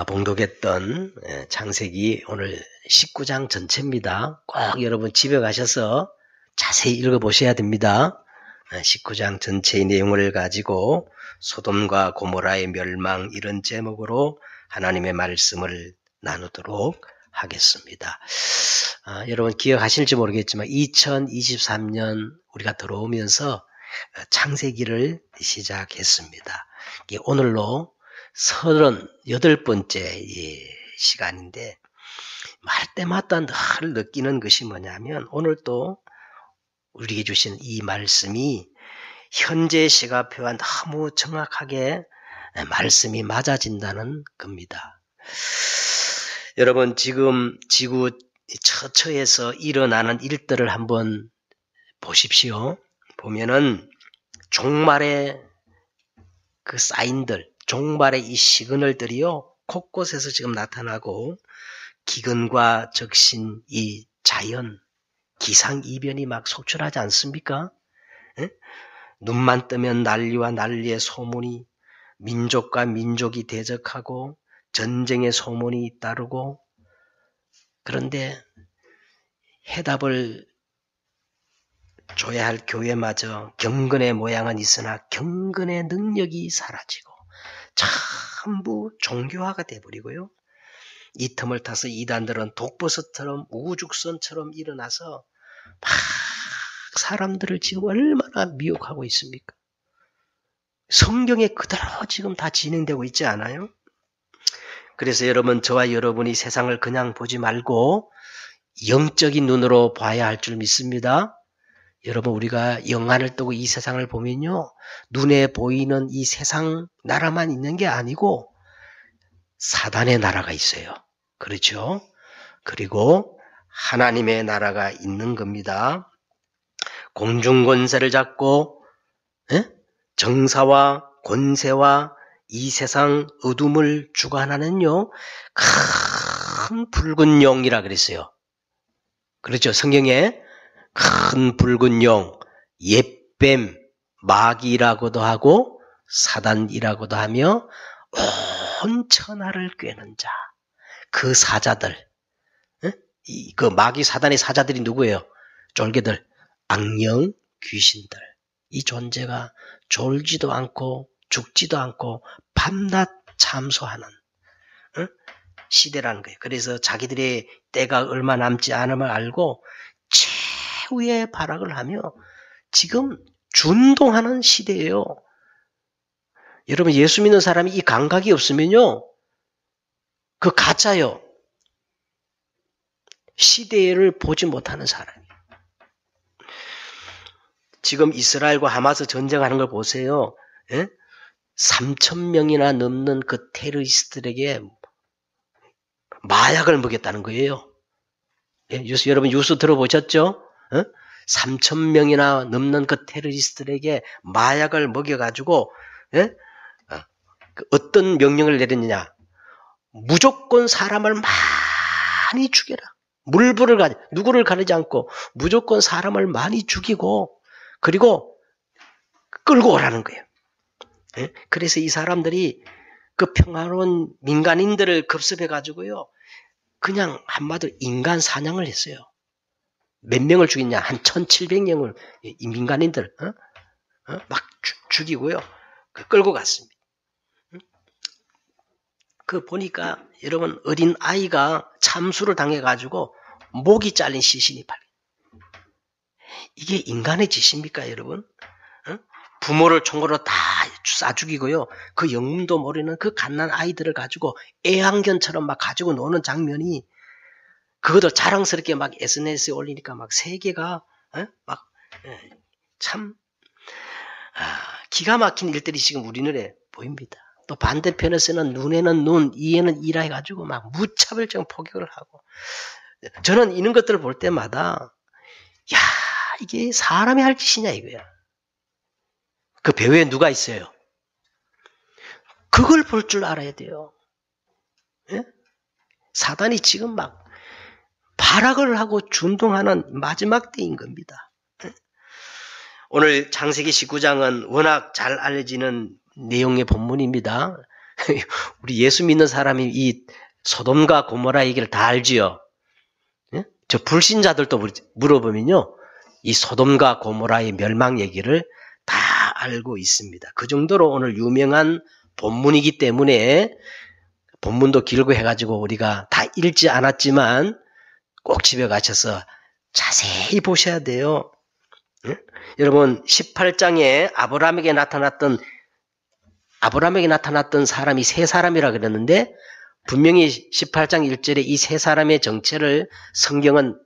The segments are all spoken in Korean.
봉독했던 창세기 오늘 19장 전체입니다. 꼭 여러분 집에 가셔서 자세히 읽어보셔야 됩니다. 19장 전체의 내용을 가지고 소돔과 고모라의 멸망 이런 제목으로 하나님의 말씀을 나누도록 하겠습니다. 여러분 기억하실지 모르겠지만 2023년 우리가 들어오면서 창세기를 시작했습니다. 오늘로 38번째 시간인데 할 때마다 늘 느끼는 것이 뭐냐면 오늘 또 우리에게 주신 이 말씀이 현재 시각표와 너무 정확하게 말씀이 맞아진다는 겁니다. 여러분 지금 지구 처처에서 일어나는 일들을 한번 보십시오. 보면은 종말의 그 사인들, 종말의 이 시그널들이요 곳곳에서 지금 나타나고 기근과 적신, 이 자연, 기상이변이 막 속출하지 않습니까? 에? 눈만 뜨면 난리와 난리의 소문이, 민족과 민족이 대적하고 전쟁의 소문이 따르고, 그런데 해답을 줘야 할 교회마저 경건의 모양은 있으나 경건의 능력이 사라지고 전부 종교화가 돼버리고요. 이 틈을 타서 이단들은 독버섯처럼 우죽선처럼 일어나서 막 사람들을 지금 얼마나 미혹하고 있습니까? 성경에 그대로 지금 다 진행되고 있지 않아요? 그래서 여러분, 저와 여러분이 세상을 그냥 보지 말고 영적인 눈으로 봐야 할 줄 믿습니다. 여러분, 우리가 영안을 뜨고 이 세상을 보면요, 눈에 보이는 이 세상 나라만 있는 게 아니고 사단의 나라가 있어요. 그렇죠? 그리고 하나님의 나라가 있는 겁니다. 공중권세를 잡고 정사와 권세와 이 세상 어둠을 주관하는요, 큰 붉은 용이라 그랬어요. 그렇죠? 성경에 큰 붉은 용, 옛뱀, 마귀라고도 하고 사단이라고도 하며 온 천하를 꿰는 자, 그 사자들, 그 마귀 사단의 사자들이 누구예요? 쫄개들, 악령, 귀신들. 이 존재가 졸지도 않고 죽지도 않고 밤낮 참소하는 시대라는 거예요. 그래서 자기들의 때가 얼마 남지 않음을 알고 최후의 발악을 하며 지금 준동하는 시대예요. 여러분, 예수 믿는 사람이 이 감각이 없으면요, 그 가짜요. 시대를 보지 못하는 사람이에요. 지금 이스라엘과 하마스 전쟁하는 걸 보세요. 3,000명이나 넘는 그 테러리스트들에게 마약을 먹였다는 거예요. 여러분 뉴스 들어보셨죠? 3,000명이나 넘는 그 테러리스트들에게 마약을 먹여가지고 어떤 명령을 내렸느냐? 무조건 사람을 많이 죽여라. 물불을 가지, 누구를 가리지 않고 무조건 사람을 많이 죽이고 그리고 끌고 오라는 거예요. 그래서 이 사람들이 그 평화로운 민간인들을 급습해가지고요, 그냥 한마디로 인간 사냥을 했어요. 몇 명을 죽였냐? 한 1,700명을 이 민간인들 막 죽이고요, 끌고 갔습니다. 그 보니까 여러분, 어린 아이가 참수를 당해가지고 목이 잘린 시신이 발견. 이게 인간의 짓입니까, 여러분? 부모를 총으로 다 쏴 죽이고요, 그 영문도 모르는 그 갓난 아이들을 가지고 애완견처럼 막 가지고 노는 장면이, 그것도 자랑스럽게 막 SNS에 올리니까 막 세계가 막 참 기가 막힌 일들이 지금 우리 눈에 보입니다. 또 반대편에서는 눈에는 눈, 이에는 이라 해가지고 막 무차별적 폭격을 하고, 저는 이런 것들을 볼 때마다 야, 이게 사람이 할 짓이냐 이거야. 그 배후에 누가 있어요? 그걸 볼 줄 알아야 돼요. 사단이 지금 막 발악을 하고 준동하는 마지막 때인 겁니다. 오늘 창세기 19장은 워낙 잘 알려지는 내용의 본문입니다. 우리 예수 믿는 사람이 이 소돔과 고모라 얘기를 다 알지요. 예? 저 불신자들도 물어보면요, 이 소돔과 고모라의 멸망 얘기를 다 알고 있습니다. 그 정도로 오늘 유명한 본문이기 때문에, 본문도 길고 해가지고 우리가 다 읽지 않았지만 꼭 집에 가셔서 자세히 보셔야 돼요. 예? 여러분 18장에 아브라함에게 나타났던 사람이 세 사람이라 그랬는데, 분명히 18장 1절에 이 세 사람의 정체를 성경은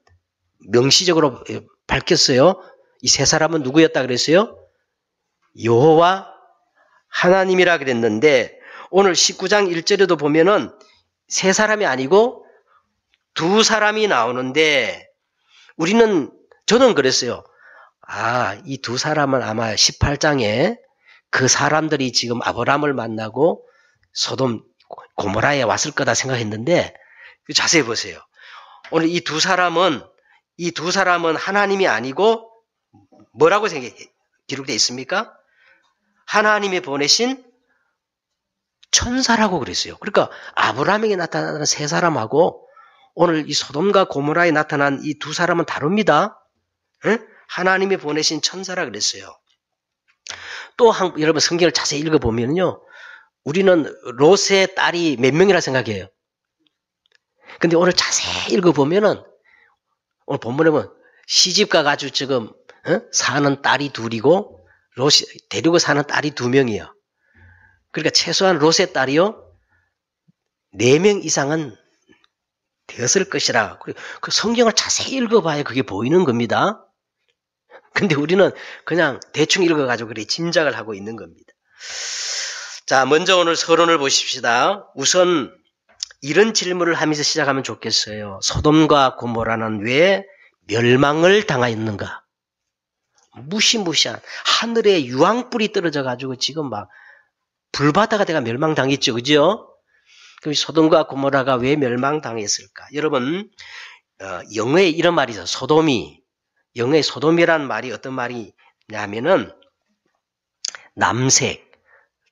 명시적으로 밝혔어요. 이 세 사람은 누구였다 그랬어요? 여호와 하나님이라 그랬는데, 오늘 19장 1절에도 보면은 세 사람이 아니고 두 사람이 나오는데, 저는 그랬어요. 이 두 사람은 아마 18장에 그 사람들이 지금 아브라함을 만나고 소돔 고모라에 왔을 거다 생각했는데, 자세히 보세요. 오늘 이 두 사람은 하나님이 아니고 뭐라고 기록되어 있습니까? 하나님이 보내신 천사라고 그랬어요. 그러니까 아브라함에게 나타나는 세 사람하고 오늘 이 소돔과 고모라에 나타난 이 두 사람은 다릅니다. 에? 하나님이 보내신 천사라 그랬어요. 또 여러분 성경을 자세히 읽어보면요, 우리는 롯의 딸이 몇 명이라 생각해요? 근데 오늘 자세히 읽어보면은, 오늘 본문에 보면 시집가 가지고 지금 사는 딸이 둘이고 롯이 데리고 사는 딸이 2명이요. 그러니까 최소한 롯의 딸이요 4명 이상은 되었을 것이라. 그 성경을 자세히 읽어봐야 그게 보이는 겁니다. 근데 우리는 그냥 대충 읽어가지고 그래 짐작을 하고 있는 겁니다. 자, 먼저 오늘 서론을 보십시다. 우선 이런 질문을 하면서 시작하면 좋겠어요. 소돔과 고모라는 왜 멸망을 당하였는가? 무시무시한 하늘에 유황불이 떨어져가지고 지금 막 불바다가 돼가 멸망당했죠, 그죠? 그럼 소돔과 고모라가 왜 멸망당했을까? 여러분, 영어에 이런 말이 있어요. 영어의 소돔이라는 말이 어떤 말이냐면은 남색,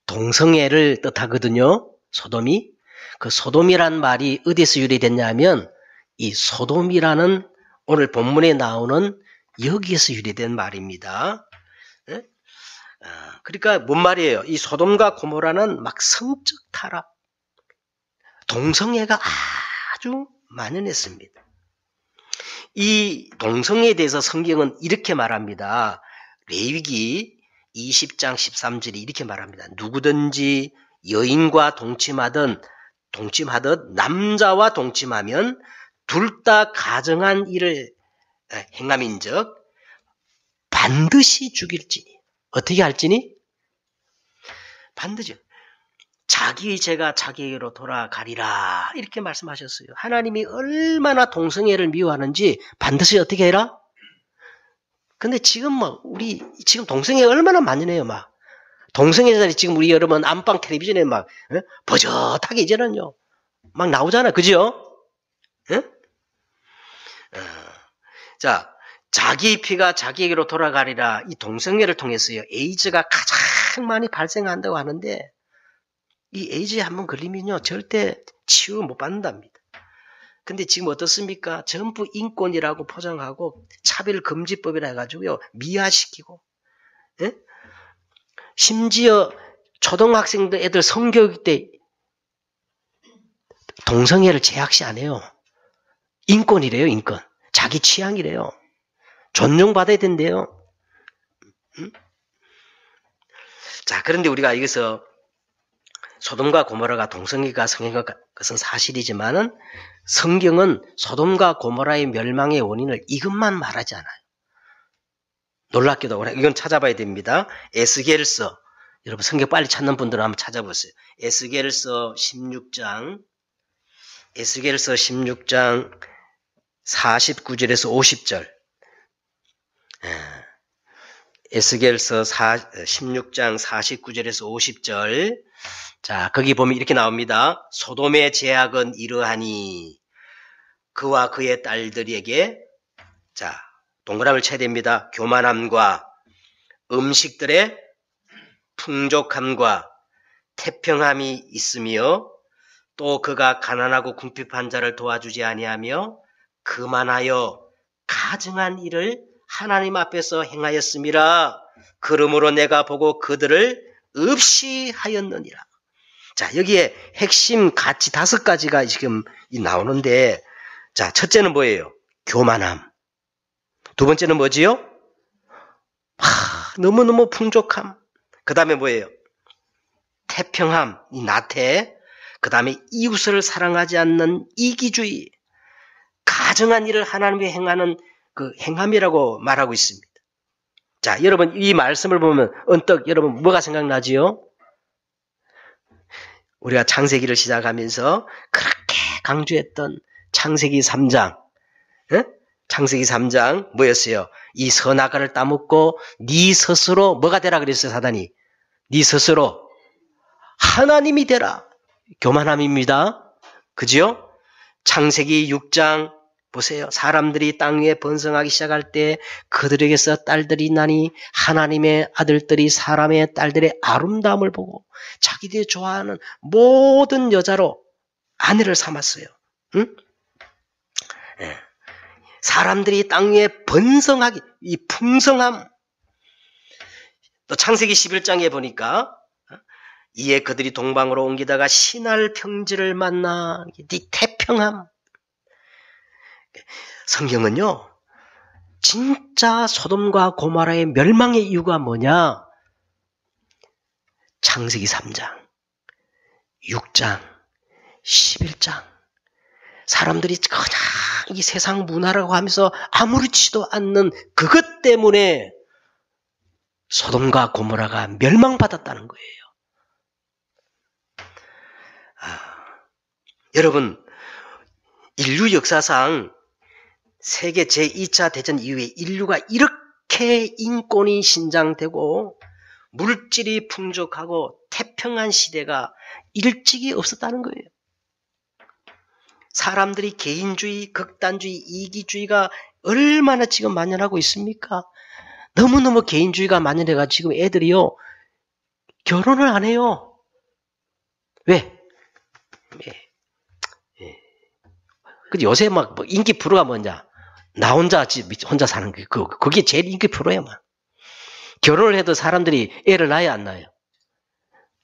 동성애를 뜻하거든요. 소돔이. 그 소돔이라는 말이 어디서 유래됐냐면 이 소돔이라는 오늘 본문에 나오는 여기에서 유래된 말입니다. 그러니까 뭔 말이에요? 이 소돔과 고모라는 막 성적 타락, 동성애가 아주 만연했습니다. 이 동성애에 대해서 성경은 이렇게 말합니다. 레위기 20장 13절이 이렇게 말합니다. 누구든지 여인과 동침하듯 남자와 동침하면 둘 다 가정한 일을 행함인즉 반드시 죽일지니. 어떻게 할지니? 반드시. 자기의 죄가 자기에게로 돌아가리라. 이렇게 말씀하셨어요. 하나님이 얼마나 동성애를 미워하는지 반드시 어떻게 해라? 근데 지금 우리 지금 동성애 얼마나 만연해요, 막. 동성애자들이 지금 우리 여러분 안방 텔레비전에 막, 버젓하게 이제는요. 막 나오잖아. 그죠? 자, 자기 피가 자기에게로 돌아가리라. 이 동성애를 통해서요, 에이즈가 가장 많이 발생한다고 하는데, 이 에이즈에 한번 걸리면요, 절대 치유 못 받는답니다. 근데 지금 어떻습니까? 전부 인권이라고 포장하고 차별금지법이라 해가지고요, 미화시키고, 심지어 초등학생들 애들 성교육 때 동성애를 제약시 안 해요. 인권이래요, 인권. 자기 취향이래요. 존중받아야 된대요. 자, 그런데 우리가 여기서 소돔과 고모라가 동성애가 성행한 것은 사실이지만은 성경은 소돔과 고모라의 멸망의 원인을 이것만 말하지 않아요. 놀랍게도 이건 찾아봐야 됩니다. 에스겔서, 여러분 성경 빨리 찾는 분들은 한번 찾아보세요. 에스겔서 16장 49절에서 50절. 에스겔서 16장 49절에서 50절. 자, 거기 보면 이렇게 나옵니다. 소돔의 죄악은 이러하니 그와 그의 딸들에게, 자, 동그라미를 쳐야 됩니다. 교만함과 음식들의 풍족함과 태평함이 있으며 또 그가 가난하고 궁핍한 자를 도와주지 아니하며 그만하여 가증한 일을 하나님 앞에서 행하였음이라. 그러므로 내가 보고 그들을 없이 하였느니라. 자, 여기에 핵심 가치 5가지가 지금 나오는데, 자, 첫째는 뭐예요? 교만함. 두 번째는 뭐지요? 너무너무 풍족함. 그 다음에 뭐예요? 태평함, 이 나태. 그 다음에 이웃을 사랑하지 않는 이기주의. 가증한 일을 하나님께 행하는 그 행함이라고 말하고 있습니다. 자, 여러분 이 말씀을 보면 언뜻 여러분 뭐가 생각나지요? 우리가 창세기를 시작하면서 그렇게 강조했던 창세기 3장. 창세기 3장 뭐였어요? 이 선악과를 따먹고 네 스스로 뭐가 되라 그랬어요, 사단이? 네 스스로 하나님이 되라. 교만함입니다. 그죠? 창세기 6장 보세요. 사람들이 땅 위에 번성하기 시작할 때 그들에게서 딸들이 나니 하나님의 아들들이 사람의 딸들의 아름다움을 보고 자기들이 좋아하는 모든 여자로 아내를 삼았어요. 응? 네. 사람들이 땅 위에 번성하기, 이 풍성함. 또 창세기 11장에 보니까 이에 그들이 동방으로 옮기다가 신할 평지를 만나, 이 태평함. 성경은요, 진짜 소돔과 고모라의 멸망의 이유가 뭐냐? 창세기 3장, 6장, 11장. 사람들이 그냥 이 세상 문화라고 하면서 아무렇지도 않는 그것 때문에 소돔과 고모라가 멸망받았다는 거예요. 여러분, 인류 역사상 세계 제2차 대전 이후에 인류가 이렇게 인권이 신장되고 물질이 풍족하고 태평한 시대가 일찍이 없었다는 거예요. 사람들이 개인주의, 극단주의, 이기주의가 얼마나 지금 만연하고 있습니까? 너무너무 개인주의가 만연해가지고 지금 애들이요, 결혼을 안 해요. 왜? 근데 요새 막 인기 프로가 뭐냐? 나 혼자 사는 게 그게 제일 인기 프로야, 막. 결혼을 해도 사람들이 애를 낳아야 안 낳아요.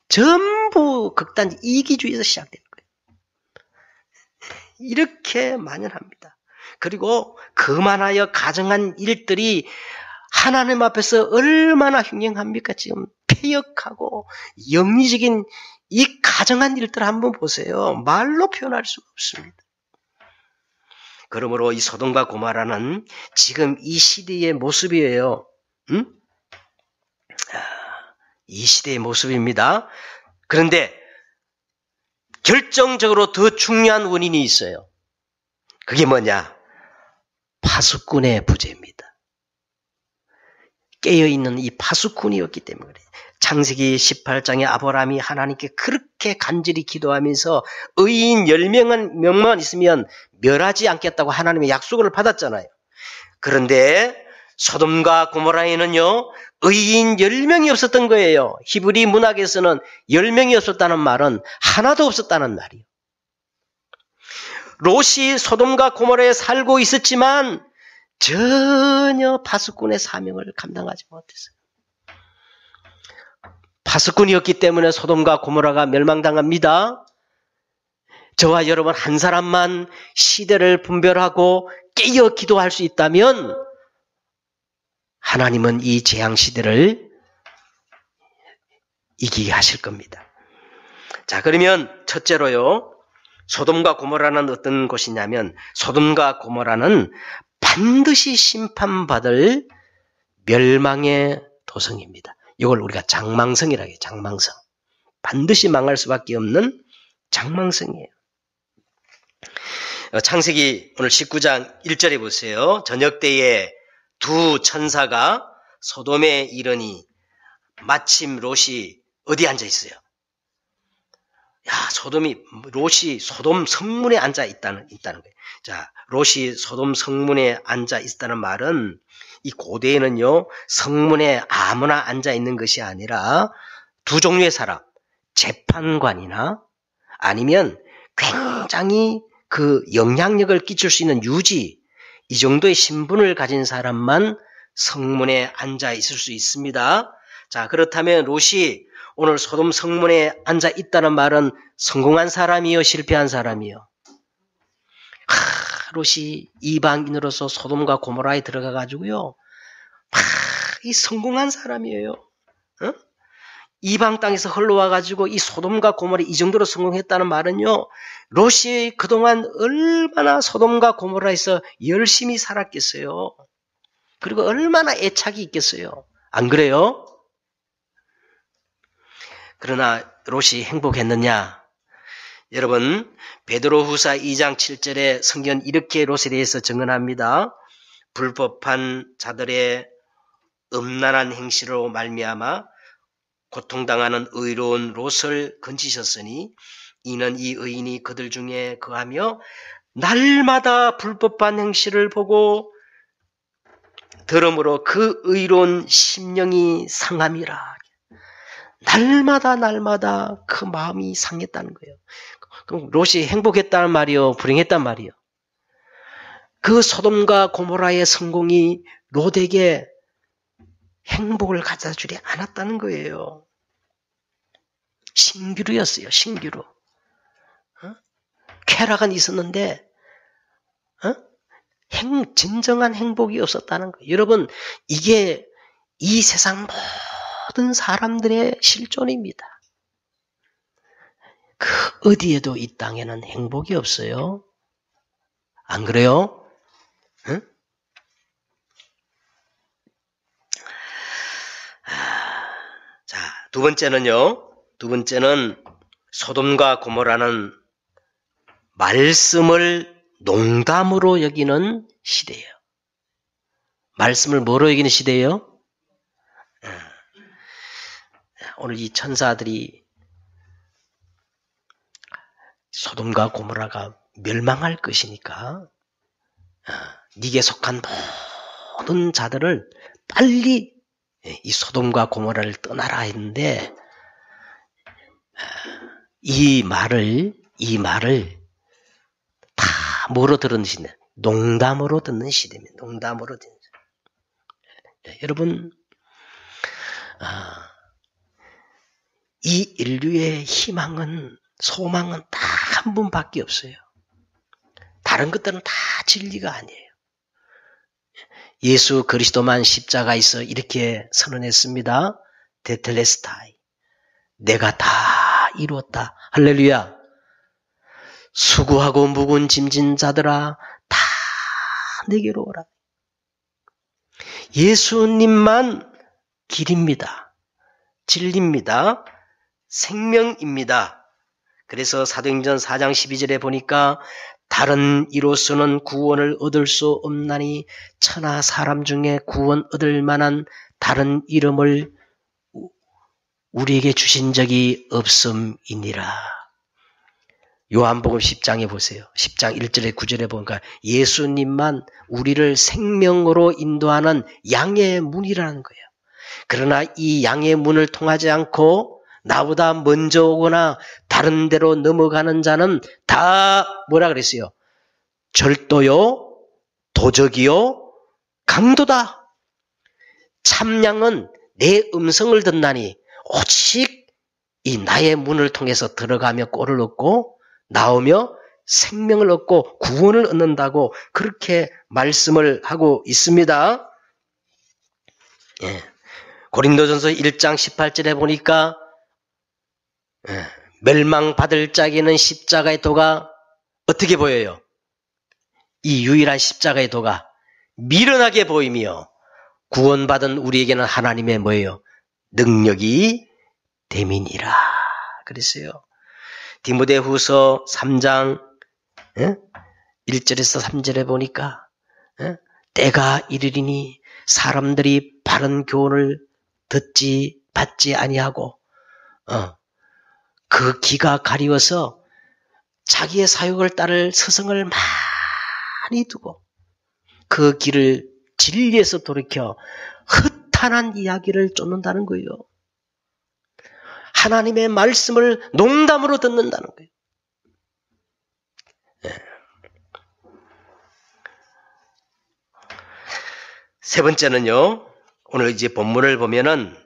전부 극단 이기주의에서 시작되는 거예요. 이렇게 만연합니다. 그리고 그만하여 가정한 일들이 하나님 앞에서 얼마나 흉흉합니까? 지금 폐역하고 영리적인 이 가정한 일들 한번 보세요. 말로 표현할 수가 없습니다. 그러므로 이 소돔과 고모라는 지금 이 시대의 모습이에요. 이 시대의 모습입니다. 그런데 결정적으로 더 중요한 원인이 있어요. 그게 뭐냐? 파수꾼의 부재입니다. 깨어있는 이 파수꾼이었기 때문에 그래요. 창세기 18장에 아브라함이 하나님께 그렇게 간절히 기도하면서 의인 10명만 있으면 멸하지 않겠다고 하나님의 약속을 받았잖아요. 그런데 소돔과 고모라에는요, 의인 10명이 없었던 거예요. 히브리 문학에서는 10명이 없었다는 말은 하나도 없었다는 말이에요. 롯이 소돔과 고모라에 살고 있었지만 전혀 파수꾼의 사명을 감당하지 못했어요. 파수꾼이었기 때문에 소돔과 고모라가 멸망당합니다. 저와 여러분 한 사람만 시대를 분별하고 깨어 기도할 수 있다면 하나님은 이 재앙 시대를 이기게 하실 겁니다. 자, 그러면 첫째로요, 소돔과 고모라는 어떤 곳이냐면 소돔과 고모라는 반드시 심판받을 멸망의 도성입니다. 이걸 우리가 장망성이라고 해요. 장망성. 반드시 망할 수밖에 없는 장망성이에요. 창세기 오늘 19장 1절에 보세요. 저녁 때에 두 천사가 소돔에 이르니 마침 롯이 어디 앉아 있어요? 롯이 소돔 성문에 앉아 있다는 거예요. 자, 롯이 소돔 성문에 앉아 있다는 말은 이 고대에는요, 성문에 아무나 앉아 있는 것이 아니라 두 종류의 사람, 재판관이나 아니면 굉장히 그 영향력을 끼칠 수 있는 유지, 이 정도의 신분을 가진 사람만 성문에 앉아 있을 수 있습니다. 자, 그렇다면 롯이 오늘 소돔 성문에 앉아 있다는 말은 성공한 사람이요, 실패한 사람이요? 롯이 이방인으로서 소돔과 고모라에 들어가 가지고요, 이 성공한 사람이에요. 어? 이방 땅에서 흘러와 가지고 이 소돔과 고모라 이 정도로 성공했다는 말은요, 롯이 그동안 얼마나 소돔과 고모라에서 열심히 살았겠어요. 그리고 얼마나 애착이 있겠어요. 안 그래요? 그러나 롯이 행복했느냐? 여러분, 베드로후서 2장 7절에 성경은 이렇게 롯에 대해서 증언합니다. 불법한 자들의 음란한 행실로 말미암아 고통당하는 의로운 롯을 건지셨으니 이는 이 의인이 그들 중에 거하며 날마다 불법한 행실을 보고 들음으로 그 의로운 심령이 상함이라. 날마다 그 마음이 상했다는 거예요. 그럼 롯이 행복했다는 말이요, 불행했단 말이요? 그 소돔과 고모라의 성공이 롯에게 행복을 가져다 주지 않았다는 거예요. 신기루였어요, 신기루. 쾌락은 있었는데 진정한 행복이 없었다는 거예요. 여러분, 이게 이 세상 모든 사람들의 실존입니다. 그 어디에도 이 땅에는 행복이 없어요. 안 그래요? 응? 자, 두 번째는 소돔과 고모라는 말씀을 농담으로 여기는 시대예요. 말씀을 뭐로 여기는 시대예요? 오늘 이 천사들이 소돔과 고모라가 멸망할 것이니까 네게 속한 모든 자들을 빨리 이 소돔과 고모라를 떠나라 했는데 이 말을 다 뭐로 들은 시대? 농담으로 듣는 시대입니다. 농담으로 듣는 시대. 여러분, 이 인류의 희망은, 소망은 딱 한 분밖에 없어요. 다른 것들은 다 진리가 아니에요. 예수 그리스도만 십자가에서 이렇게 선언했습니다. 데텔레스타이, 내가 다 이루었다. 할렐루야. 수고하고 무거운 짐진 자들아 다 내게로 오라. 예수님만 길입니다. 진리입니다. 생명입니다. 그래서 사도행전 4장 12절에 보니까 다른 이로서는 구원을 얻을 수 없나니 천하 사람 중에 구원 얻을 만한 다른 이름을 우리에게 주신 적이 없음이니라. 요한복음 10장에 보세요. 10장 1절에 9절에 보니까 예수님만 우리를 생명으로 인도하는 양의 문이라는 거예요. 그러나 이 양의 문을 통하지 않고 나보다 먼저 오거나 다른 데로 넘어가는 자는 다 뭐라 그랬어요? 절도요, 도적이요, 강도다. 참양은 내 음성을 듣나니 오직 이 나의 문을 통해서 들어가며 꼴을 얻고 나오며 생명을 얻고 구원을 얻는다고 그렇게 말씀을 하고 있습니다. 예. 고린도전서 1장 18절에 보니까 멸망받을 자에게는 십자가의 도가 어떻게 보여요? 이 유일한 십자가의 도가 미련하게 보이며 구원받은 우리에게는 하나님의 뭐예요? 능력이 됨이니라 그랬어요. 디모데후서 3장 1절에서 3절에 보니까 때가 이르리니 사람들이 바른 교훈을 받지 아니하고 그 기가 가리워서 자기의 사욕을 따를 스승을 많이 두고 그 길을 진리에서 돌이켜 헛탄한 이야기를 쫓는다는 거예요. 하나님의 말씀을 농담으로 듣는다는 거예요. 세 번째는요, 오늘 이제 본문을 보면은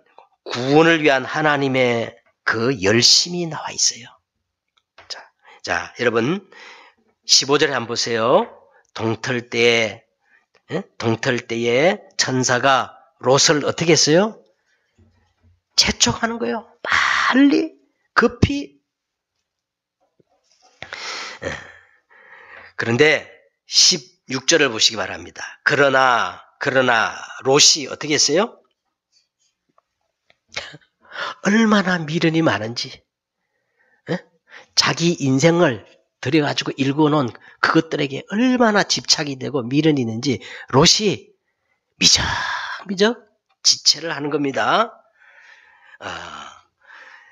구원을 위한 하나님의 그 열심이 나와 있어요. 자, 여러분 15절에 한번 보세요. 동틀 때에 천사가 롯을 어떻게 했어요? 재촉하는 거예요. 빨리 급히. 그런데 16절을 보시기 바랍니다. 그러나 롯이 어떻게 했어요? 얼마나 미련이 많은지, 자기 인생을 들여가지고 읽어놓은 그것들에게 얼마나 집착이 되고 미련이 있는지 롯이 미적미적 지체를 하는 겁니다.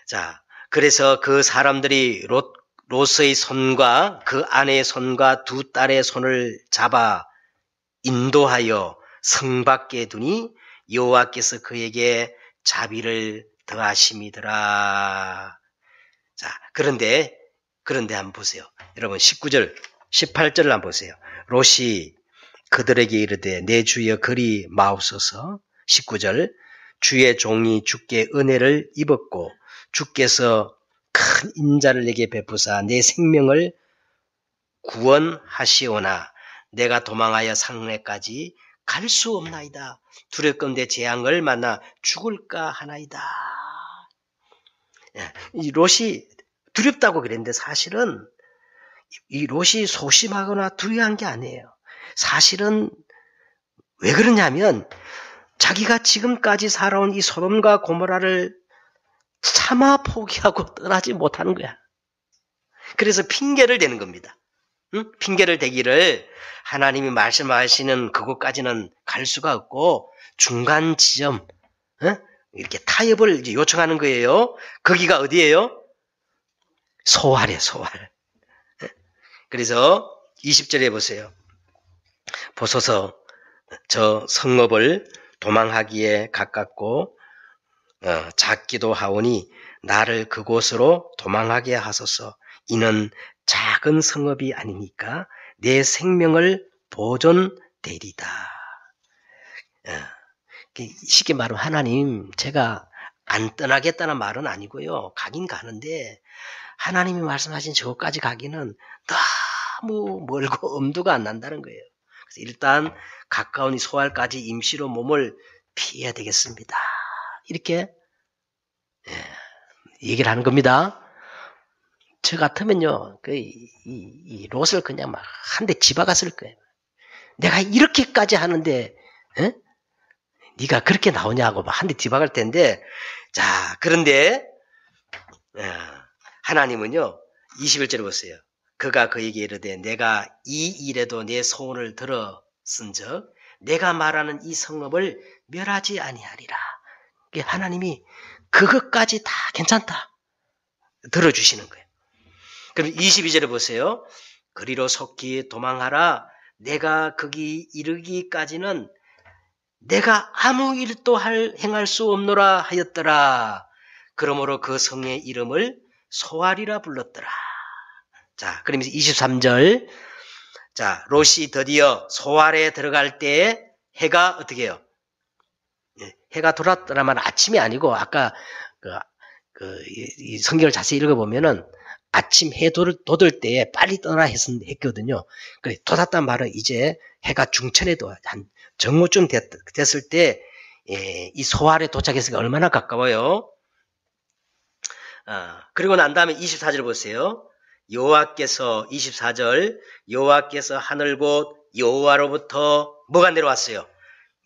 자, 그래서 그 사람들이 롯의 손과 그 아내의 손과 두 딸의 손을 잡아 인도하여 성 밖에 두니 여호와께서 그에게 자비를 더하심이더라. 자, 그런데 한번 보세요. 여러분 19절, 18절을 한번 보세요. 롯이 그들에게 이르되 내 주여 그리 마옵소서. 19절, 주의 종이 주께 은혜를 입었고 주께서 큰 인자를 내게 베푸사 내 생명을 구원하시오나 내가 도망하여 상내까지 갈 수 없나이다. 두렵건대 재앙을 만나 죽을까 하나이다. 이 롯이 두렵다고 그랬는데 사실은 이 롯이 소심하거나 두려워한 게 아니에요. 사실은 왜 그러냐면 자기가 지금까지 살아온 이 소돔과 고모라를 차마 포기하고 떠나지 못하는 거야. 그래서 핑계를 대는 겁니다. 핑계를 대기를 하나님이 말씀하시는 그곳까지는 갈 수가 없고 중간 지점, 이렇게 타협을 이제 요청하는 거예요. 거기가 어디예요? 소활이에요, 소활. 그래서 20절에 보세요. 보소서 저 성읍을 도망하기에 가깝고 작기도 하오니 나를 그곳으로 도망하게 하소서. 이는 작은 성읍이 아니니까 내 생명을 보존되리다. 쉽게 말하면 하나님 제가 안 떠나겠다는 말은 아니고요. 가긴 가는데 하나님이 말씀하신 저것까지 가기는 너무 멀고 엄두가 안 난다는 거예요. 그래서 일단 가까운 이 소알까지 임시로 몸을 피해야 되겠습니다. 이렇게 얘기를 하는 겁니다. 저 같으면요, 이 롯을 그냥 막 한 대 집어갔을 거예요. 내가 이렇게까지 하는데, 네가 그렇게 나오냐고 막 한 대 집어갈 텐데, 자, 그런데 하나님은요, 21절에 보세요. 그가 그에게 이르되 내가 이 일에도 내 소원을 들었은즉 내가 말하는 이 성읍을 멸하지 아니하리라. 하나님이 그것까지 다 괜찮다. 들어주시는 거예요. 그럼 22절에 보세요. 그리로 속히 도망하라. 내가 거기 이르기까지는 내가 아무 일도 행할 수 없노라 하였더라. 그러므로 그 성의 이름을 소알이라 불렀더라. 자, 그러면서 23절. 자, 롯이 드디어 소알에 들어갈 때에 해가 어떻게 해요? 해가 돌았더라만 아침이 아니고 아까 이 성경을 자세히 읽어보면은 아침 해 돋을 때에 빨리 떠나 했거든요. 그래, 돋았단 말은 이제 해가 중천에도 한 정오쯤 됐을 때 이 소알에 도착했으니까 얼마나 가까워요. 그리고 난 다음에 24절 보세요. 여호와께서 24절 여호와께서 하늘 곧 여호와로부터 뭐가 내려왔어요?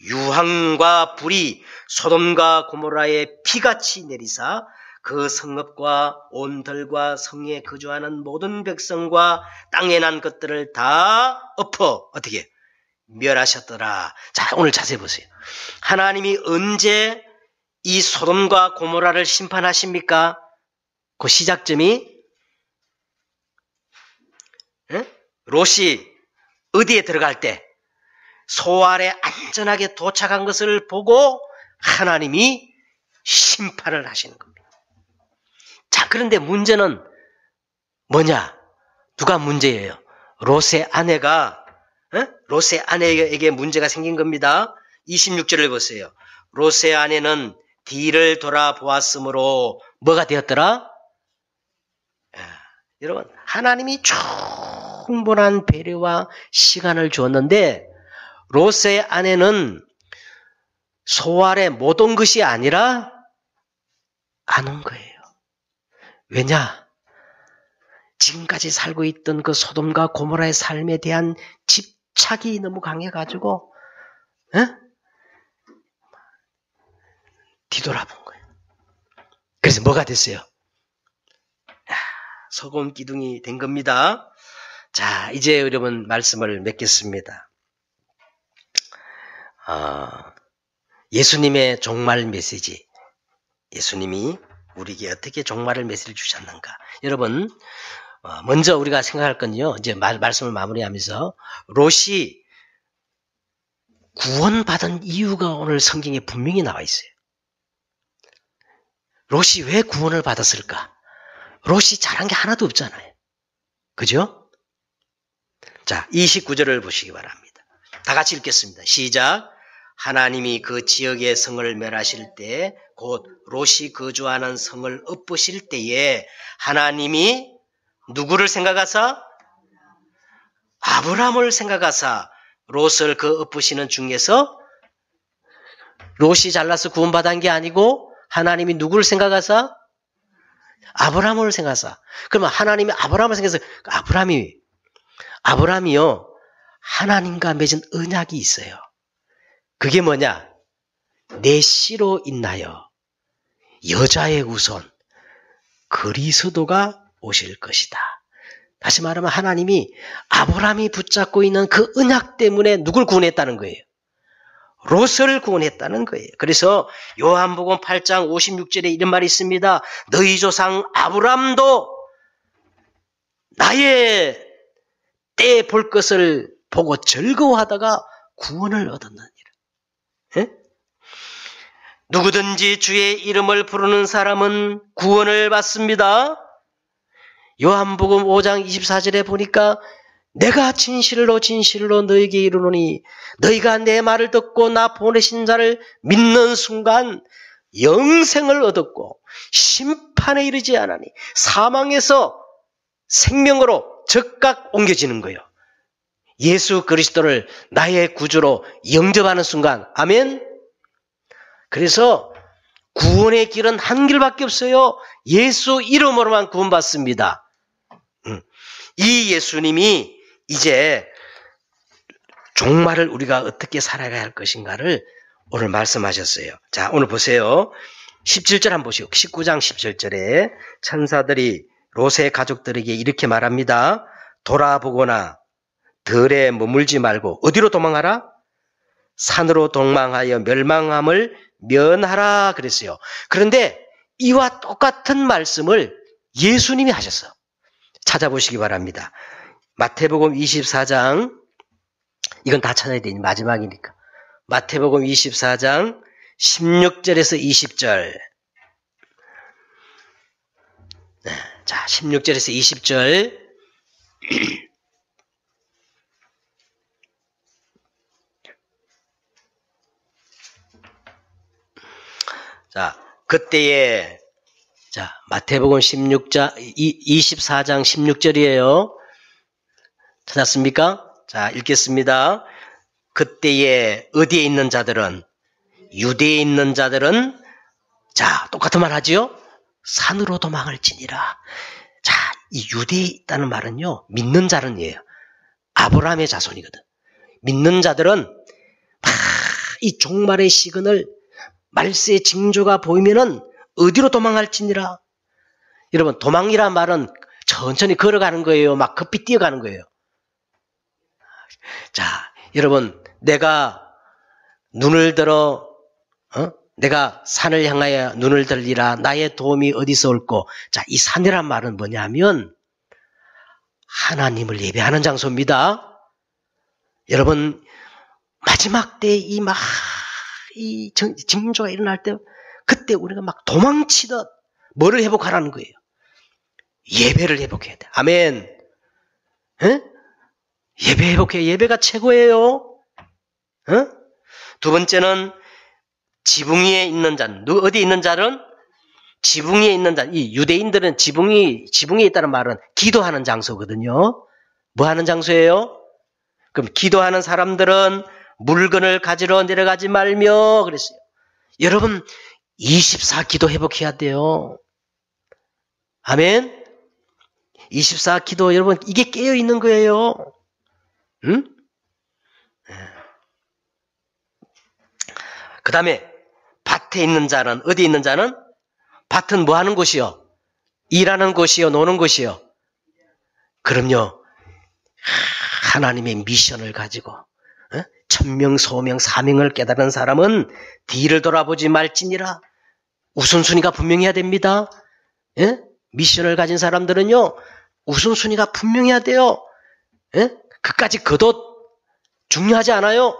유황과 불이 소돔과 고모라의 피같이 내리사 그 성읍과 온들과 성에 거주하는 모든 백성과 땅에 난 것들을 다 엎어 어떻게 멸하셨더라. 자, 오늘 자세히 보세요. 하나님이 언제 이 소돔과 고모라를 심판하십니까? 그 시작점이 롯이 어디에 들어갈 때 소알에 안전하게 도착한 것을 보고 하나님이 심판을 하시는 겁니다. 그런데 문제는 뭐냐? 누가 문제예요? 롯의 아내가, 롯의 아내에게 문제가 생긴 겁니다. 26절을 보세요. 롯의 아내는 뒤를 돌아보았으므로 뭐가 되었더라? 여러분, 하나님이 충분한 배려와 시간을 주었는데 롯의 아내는 소알에 못 온 것이 아니라 안 온 거예요. 왜냐? 지금까지 살고 있던 그 소돔과 고모라의 삶에 대한 집착이 너무 강해가지고 뒤돌아본 거예요. 그래서 뭐가 됐어요? 소금 기둥이 된 겁니다. 자, 이제 여러분 말씀을 맺겠습니다. 예수님의 종말 메시지. 예수님이 우리에게 어떻게 종말을 메시지를 주셨는가. 여러분, 먼저 우리가 생각할 건요. 이제 말씀을 마무리하면서 롯이 구원받은 이유가 오늘 성경에 분명히 나와 있어요. 롯이 왜 구원을 받았을까? 롯이 잘한 게 하나도 없잖아요. 그죠? 자, 29절을 보시기 바랍니다. 다 같이 읽겠습니다. 시작. 하나님이 그 지역의 성을 멸하실 때 곧 롯이 거주하는 성을 엎으실 때에 하나님이 누구를 생각하사? 아브라함을 생각하사 롯을 그 엎으시는 중에서 롯이 잘나서 구원받은 게 아니고 하나님이 누구를 생각하사? 아브라함을 생각하사. 그러면 하나님이 아브라함을 생각해서 아브라함이요 하나님과 맺은 언약이 있어요. 그게 뭐냐? 내 씨로 인하여 여자의 후손 그리스도가 오실 것이다. 다시 말하면 하나님이 아브라함이 붙잡고 있는 그 언약 때문에 누굴 구원했다는 거예요? 롯을 구원했다는 거예요. 그래서 요한복음 8장 56절에 이런 말이 있습니다. 너희 조상 아브라함도 나의 때 볼 것을 보고 즐거워하다가 구원을 얻었느니라. 예? 누구든지 주의 이름을 부르는 사람은 구원을 받습니다. 요한복음 5장 24절에 보니까 내가 진실로 진실로 너에게 이르노니 너희가 내 말을 듣고 나 보내신 자를 믿는 순간 영생을 얻었고 심판에 이르지 않으니 사망에서 생명으로 즉각 옮겨지는 거예요. 예수 그리스도를 나의 구주로 영접하는 순간. 아멘. 그래서 구원의 길은 한 길밖에 없어요. 예수 이름으로만 구원받습니다. 이 예수님이 이제 종말을 우리가 어떻게 살아가야 할 것인가를 오늘 말씀하셨어요. 자, 오늘 보세요. 17절 한번 보시고 19장 17절에 천사들이 롯의 가족들에게 이렇게 말합니다. 돌아보거나 들에 머물지 말고 어디로 도망하라? 산으로 도망하여 멸망함을 면하라 그랬어요. 그런데 이와 똑같은 말씀을 예수님이 하셨어. 찾아보시기 바랍니다. 마태복음 24장 이건 다 찾아야 되니 마지막이니까. 마태복음 24장 16절에서 20절. 자, 16절에서 20절. 자, 그때에 자, 마태복음 24장 16절이에요. 찾았습니까? 자, 읽겠습니다. 그때에 어디에 있는 자들은 유대에 있는 자들은 자, 똑같은 말 하지요? 산으로 도망을 지니라. 자, 이 유대에 있다는 말은요. 믿는 자는이에요. 아브라함의 자손이거든. 믿는 자들은 다 이 종말의 시근을 말세의 징조가 보이면은 어디로 도망할지니라. 여러분, 도망이란 말은 천천히 걸어가는 거예요. 막 급히 뛰어가는 거예요. 자, 여러분, 내가 눈을 들어, 내가 산을 향하여 눈을 들리라. 나의 도움이 어디서 올꼬. 자, 이 산이란 말은 뭐냐면 하나님을 예배하는 장소입니다. 여러분, 마지막 때 이 징조가 일어날 때 그때 우리가 막 도망치듯 뭐를 회복하라는 거예요? 예배를 회복해야 돼. 아멘. 에? 예배 회복해. 예배가 최고예요. 두 번째는 지붕 위에 있는 자. 어디 있는 자는? 지붕 위에 있는 자. 이 유대인들은 지붕에 있다는 말은 기도하는 장소거든요. 뭐 하는 장소예요? 그럼 기도하는 사람들은 물건을 가지러 내려가지 말며 그랬어요. 여러분 24기도 회복해야 돼요. 아멘. 24기도 여러분 이게 깨어 있는 거예요. 응? 그 다음에 밭에 있는 자는 어디 있는 자는? 밭은 뭐 하는 곳이요? 일하는 곳이요? 노는 곳이요? 그럼요. 하나님의 미션을 가지고 천명 소명 사명을 깨달은 사람은 뒤를 돌아보지 말지니라. 우선순위가 분명해야 됩니다. 예? 미션을 가진 사람들은요. 우선순위가 분명해야 돼요. 예? 그까지 그도 중요하지 않아요.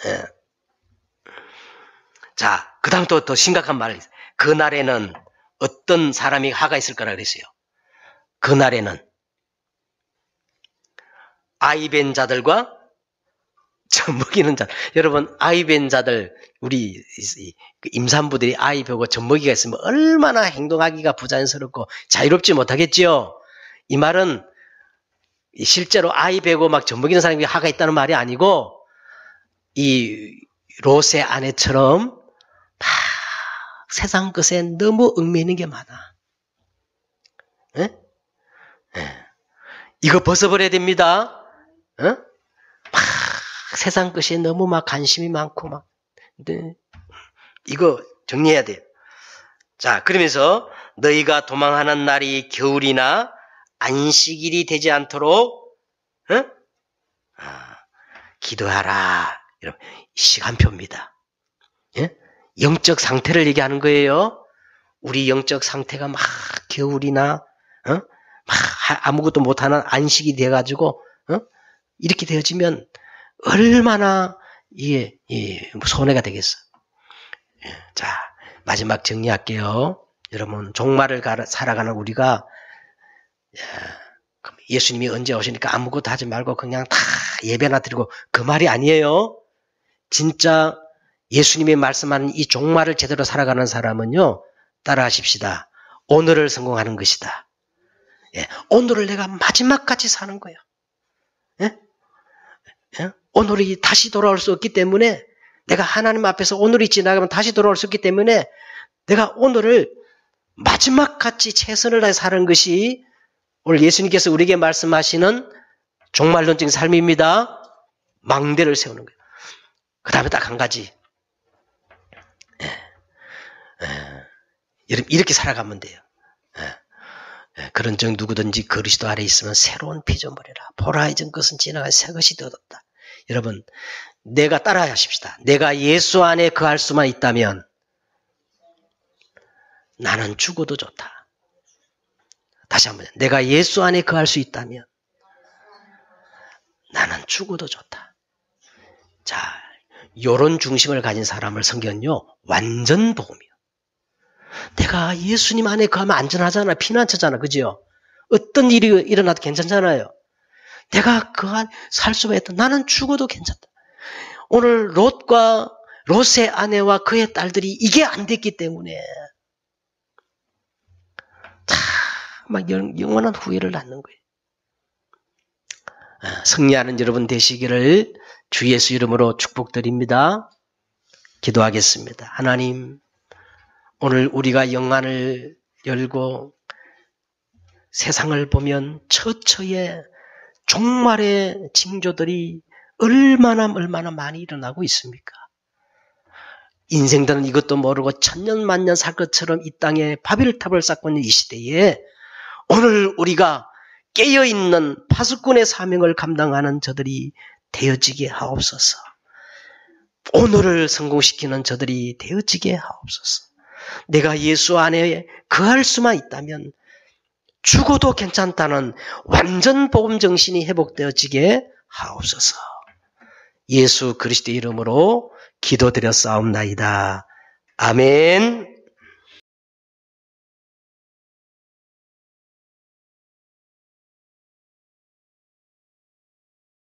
예. 자, 그 다음 또 더 심각한 말이 있어요. 그날에는 어떤 사람이 화가 있을 거라 그랬어요. 그날에는 아이벤 자들과 젖먹이는 자. 여러분 아이벤 자들 우리 임산부들이 아이 보고 젖먹이가 있으면 얼마나 행동하기가 부자연스럽고 자유롭지 못하겠지요. 이 말은 실제로 아이 베고 막 젖먹이는 사람이 화가 있다는 말이 아니고 이 롯의 아내처럼 막 세상 것에 너무 얽매이는 게 많아. 에? 이거 벗어버려야 됩니다. 막 세상 것에 너무 막 관심이 많고 막. 네. 이거 정리해야 돼요. 자, 그러면서 너희가 도망하는 날이 겨울이나 안식일이 되지 않도록 기도하라. 여러분, 시간표입니다. 예? 영적 상태를 얘기하는 거예요. 우리 영적 상태가 막 겨울이나 막 아무것도 못하는 안식이 돼가지고 이렇게 되어지면 얼마나 이게 손해가 되겠어. 자, 마지막 정리할게요. 여러분 종말을 살아가는 우리가 예수님이 언제 오시니까 아무것도 하지 말고 그냥 다 예배나 드리고 그 말이 아니에요. 진짜 예수님이 말씀하는 이 종말을 제대로 살아가는 사람은요. 따라하십시다. 오늘을 성공하는 것이다. 예, 오늘을 내가 마지막까지 사는 거예요. 예? 예? 오늘이 다시 돌아올 수 없기 때문에 내가 하나님 앞에서 오늘이 지나가면 다시 돌아올 수 없기 때문에 내가 오늘을 마지막까지 최선을 다해 사는 것이 오늘 예수님께서 우리에게 말씀하시는 종말론적인 삶입니다. 망대를 세우는 거예요. 그 다음에 딱 한 가지. 여러분 이렇게 살아가면 돼요. 그런 적 누구든지 그리스도 아래 있으면 새로운 피조물이라. 보라 이전 것은 지나가 새 것이 되었다. 여러분 내가 따라야 하십시다. 내가 예수 안에 거할 수만 있다면 나는 죽어도 좋다. 다시 한번 내가 예수 안에 거할 수 있다면 나는 죽어도 좋다. 자, 요런 중심을 가진 사람을 성경은요 완전 복음이에요. 내가 예수님 안에 거하면 안전하잖아. 피난처잖아. 그죠? 어떤 일이 일어나도 괜찮잖아요. 내가 그 안 살 수가 있다. 나는 죽어도 괜찮다. 오늘 롯의 아내와 그의 딸들이 이게 안 됐기 때문에 막 영원한 후회를 낳는 거예요. 승리하는 여러분 되시기를 주 예수 이름으로 축복드립니다. 기도하겠습니다. 하나님, 오늘 우리가 영안을 열고 세상을 보면 처처에 종말의 징조들이 얼마나 많이 일어나고 있습니까? 인생들은 이것도 모르고 천년 만년 살 것처럼 이 땅에 바벨탑을 쌓고 있는 이 시대에 오늘 우리가 깨어있는 파수꾼의 사명을 감당하는 저들이 되어지게 하옵소서. 오늘을 성공시키는 저들이 되어지게 하옵소서. 내가 예수 안에 거할 수만 있다면 죽어도 괜찮다는 완전 복음 정신이 회복되어지게 하옵소서. 예수 그리스도 이름으로 기도드렸사옵나이다. 아멘.